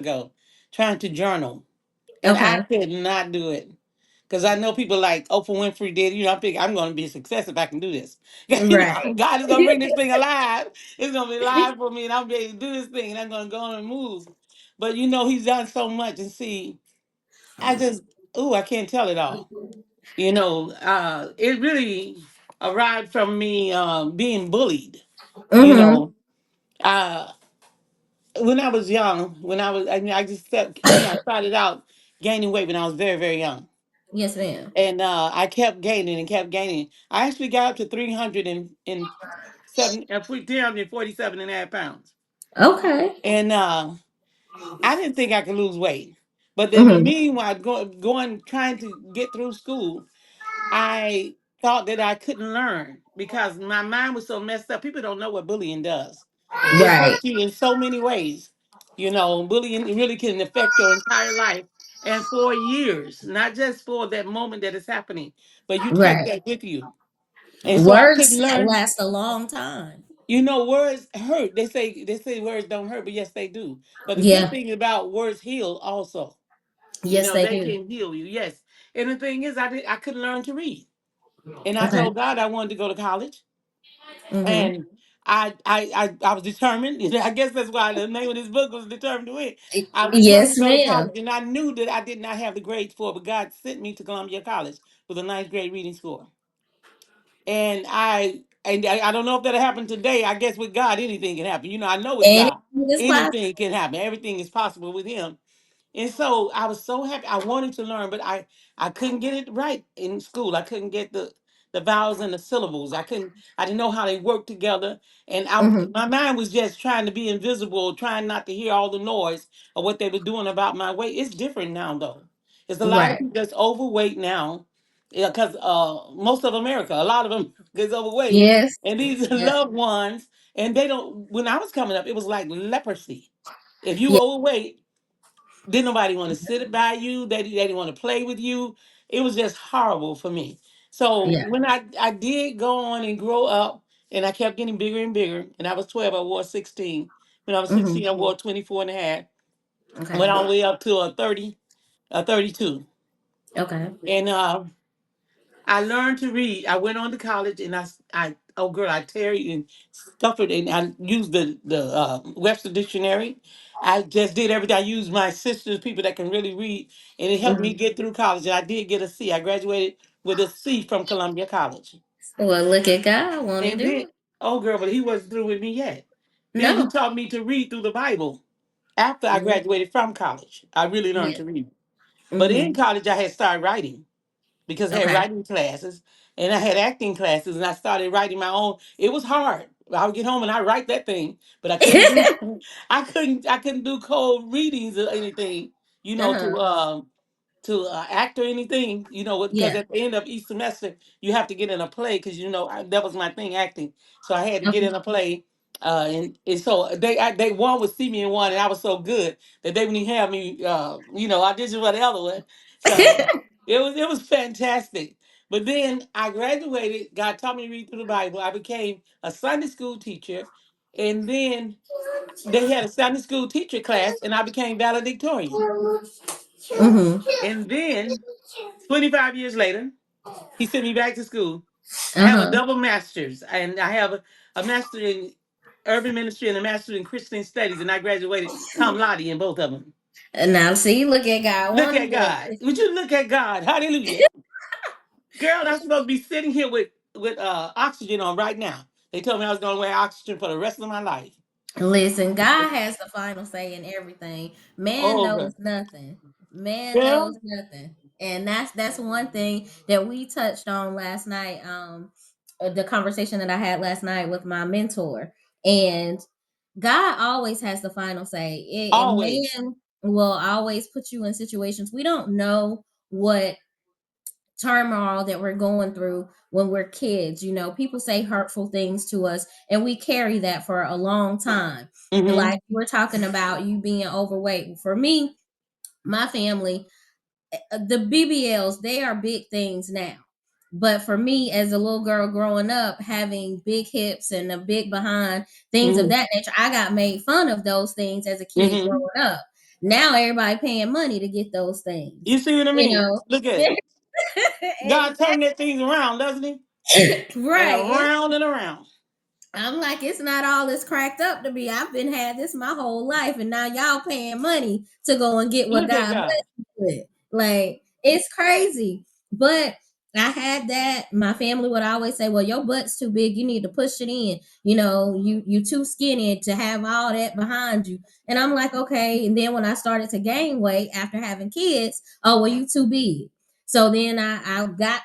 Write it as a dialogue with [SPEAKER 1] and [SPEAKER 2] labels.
[SPEAKER 1] ago, trying to journal, and I
[SPEAKER 2] Okay.
[SPEAKER 1] could not do it. Because I know people like Oprah Winfrey did. You know, I think I'm going to be a success if I can do this. You know,
[SPEAKER 2] Right.
[SPEAKER 1] God is going to bring this thing alive. It's going to be alive for me, and I'm ready to do this thing, and I'm going to go on and move. But you know, He's done so much, and see, I just, ooh, I can't tell it all. You know, it really arrived from me being bullied. You
[SPEAKER 2] Mm-hmm.
[SPEAKER 1] know, uh, when I was young, I mean, I just kept, you know, I started out gaining weight when I was very, very young.
[SPEAKER 2] Yes, ma'am.
[SPEAKER 1] And I kept gaining and kept gaining. I actually got up to 347 and a half pounds.
[SPEAKER 2] Okay.
[SPEAKER 1] And I didn't think I could lose weight. But in the
[SPEAKER 2] Mm-hmm.
[SPEAKER 1] meanwhile, going, trying to get through school, I thought that I couldn't learn because my mind was so messed up. People don't know what bullying does. It
[SPEAKER 2] Right.
[SPEAKER 1] hurts you in so many ways. You know, bullying really can affect your entire life and for years, not just for that moment that is happening, but you take
[SPEAKER 2] Right.
[SPEAKER 1] that with you. And so I couldn't
[SPEAKER 2] Words
[SPEAKER 1] learn.
[SPEAKER 2] last a long time.
[SPEAKER 1] You know, words hurt. They say words don't hurt, but yes, they do. But the good
[SPEAKER 2] Yeah.
[SPEAKER 1] thing about words heal also. You
[SPEAKER 2] Yes,
[SPEAKER 1] know,
[SPEAKER 2] they
[SPEAKER 1] they
[SPEAKER 2] do.
[SPEAKER 1] can heal you. Yes. And the thing is, I couldn't learn to read. And I
[SPEAKER 2] Okay.
[SPEAKER 1] told God I wanted to go to college,
[SPEAKER 2] Mm-hmm.
[SPEAKER 1] and I was determined. I guess that's why the name of this book was Determined to Win. I was determined
[SPEAKER 2] Yes,
[SPEAKER 1] to go to
[SPEAKER 2] ma'am.
[SPEAKER 1] college, and I knew that I did not have the grades for it, but God sent me to Columbia College with a ninth grade reading score. And I don't know if that'll happen today. I guess with God, anything can happen. You know, I know with
[SPEAKER 2] Anything
[SPEAKER 1] God,
[SPEAKER 2] is possible.
[SPEAKER 1] anything can happen. Everything is possible with Him. And so I was so happy. I wanted to learn, but I couldn't get it right in school. I couldn't get the vowels and the syllables. I didn't know how they work together. And
[SPEAKER 2] Mm-hmm.
[SPEAKER 1] my mind was just trying to be invisible, trying not to hear all the noise of what they were doing about my weight. It's different now though. There's a lot of
[SPEAKER 2] Right.
[SPEAKER 1] people that's overweight now. Yeah, because most of America, a lot of them is overweight.
[SPEAKER 2] Yes.
[SPEAKER 1] And these
[SPEAKER 2] Yeah.
[SPEAKER 1] loved ones, and they don't, when I was coming up, it was like leprosy. If you
[SPEAKER 2] Yeah.
[SPEAKER 1] overweight, didn't nobody want to sit by you. They didn't want to play with you. It was just horrible for me. So
[SPEAKER 2] Yeah.
[SPEAKER 1] when I did go on and grow up, and I kept getting bigger and bigger, and I was 12, I wore 16. When I was
[SPEAKER 2] Mm-hmm.
[SPEAKER 1] 16, I wore 24 and a half. I
[SPEAKER 2] Okay.
[SPEAKER 1] went all the way up to a 30, a 32.
[SPEAKER 2] Okay.
[SPEAKER 1] And I learned to read. I went on to college, and oh girl, I tarried and suffered, and I used the Webster dictionary. I just did everything. I used my sisters, people that can really read, and it helped me
[SPEAKER 2] Mhm.
[SPEAKER 1] get through college. And I did get a C. I graduated with a C from Columbia College.
[SPEAKER 2] Well, look at God. Want to
[SPEAKER 1] And
[SPEAKER 2] do
[SPEAKER 1] then,
[SPEAKER 2] it?
[SPEAKER 1] oh girl, but he wasn't through with me yet. Then he
[SPEAKER 2] No.
[SPEAKER 1] taught me to read through the Bible. After I
[SPEAKER 2] Mm,
[SPEAKER 1] graduated from college, I really learned
[SPEAKER 2] yeah.
[SPEAKER 1] to read. But in
[SPEAKER 2] Mm-hmm.
[SPEAKER 1] college, I had started writing because I had
[SPEAKER 2] Okay.
[SPEAKER 1] writing classes and I had acting classes, and I started writing my own. It was hard. I would get home and I write that thing, but I couldn't do I couldn't do cold readings or anything, you know,
[SPEAKER 2] Uh-huh.
[SPEAKER 1] to act or anything, you know, because
[SPEAKER 2] Yeah.
[SPEAKER 1] at the end of each semester you have to get in a play because you know that was my thing, acting. So I had to get
[SPEAKER 2] Okay.
[SPEAKER 1] in a play, and so they one would see me in one, and I was so good that they wouldn't even have me, you know, audition for the other one. So it was fantastic. But then I graduated. God taught me to read through the Bible. I became a Sunday school teacher, and then they had a Sunday school teacher class, and I became valedictorian.
[SPEAKER 2] Mm-hmm.
[SPEAKER 1] And then 25 years later, he sent me back to school. I have a
[SPEAKER 2] Uh-huh.
[SPEAKER 1] double master's, and I have a master in urban ministry and a master in Christian studies, and I graduated cum laude in both of them.
[SPEAKER 2] And now, see, look at God.
[SPEAKER 1] Look
[SPEAKER 2] Want
[SPEAKER 1] at
[SPEAKER 2] to do
[SPEAKER 1] God.
[SPEAKER 2] it?
[SPEAKER 1] Would you look at God? Hallelujah. Girl, I'm supposed to be sitting here with oxygen on right now. They told me I was going to wear oxygen for the rest of my life.
[SPEAKER 2] Listen, God has the final say in everything. Man
[SPEAKER 1] Oh,
[SPEAKER 2] knows
[SPEAKER 1] girl.
[SPEAKER 2] nothing. Man knows
[SPEAKER 1] Girl,
[SPEAKER 2] nothing. And that's one thing that we touched on last night. The conversation that I had last night with my mentor. And God always has the final say. And
[SPEAKER 1] always.
[SPEAKER 2] man will always put you in situations we don't know what turmoil that we're going through when we're kids. You know, people say hurtful things to us, and we carry that for a long time.
[SPEAKER 1] Mm-hmm.
[SPEAKER 2] Like we're talking about you being overweight. For me, my family, the BBLs, they are big things now. But for me, as a little girl growing up, having big hips and a big behind, things of
[SPEAKER 1] Mm-hmm.
[SPEAKER 2] that nature, I got made fun of those things as a kid
[SPEAKER 1] Mm-hmm.
[SPEAKER 2] growing up. Now everybody paying money to get those things,
[SPEAKER 1] You see what I
[SPEAKER 2] you
[SPEAKER 1] mean?
[SPEAKER 2] know.
[SPEAKER 1] Look at it. God turned that thing around, doesn't he? And
[SPEAKER 2] Right.
[SPEAKER 1] around and around.
[SPEAKER 2] I'm like, it's not all it's cracked up to be. I've been had this my whole life, and now y'all paying money to go and get what
[SPEAKER 1] Look at
[SPEAKER 2] God
[SPEAKER 1] God.
[SPEAKER 2] blessed you with. Like, it's crazy. But I had that. My family would always say, "Well, your butt's too big. You need to push it in. You know, you too skinny to have all that behind you." And I'm like, okay. And then when I started to gain weight after having kids, oh well, you too big. So then I got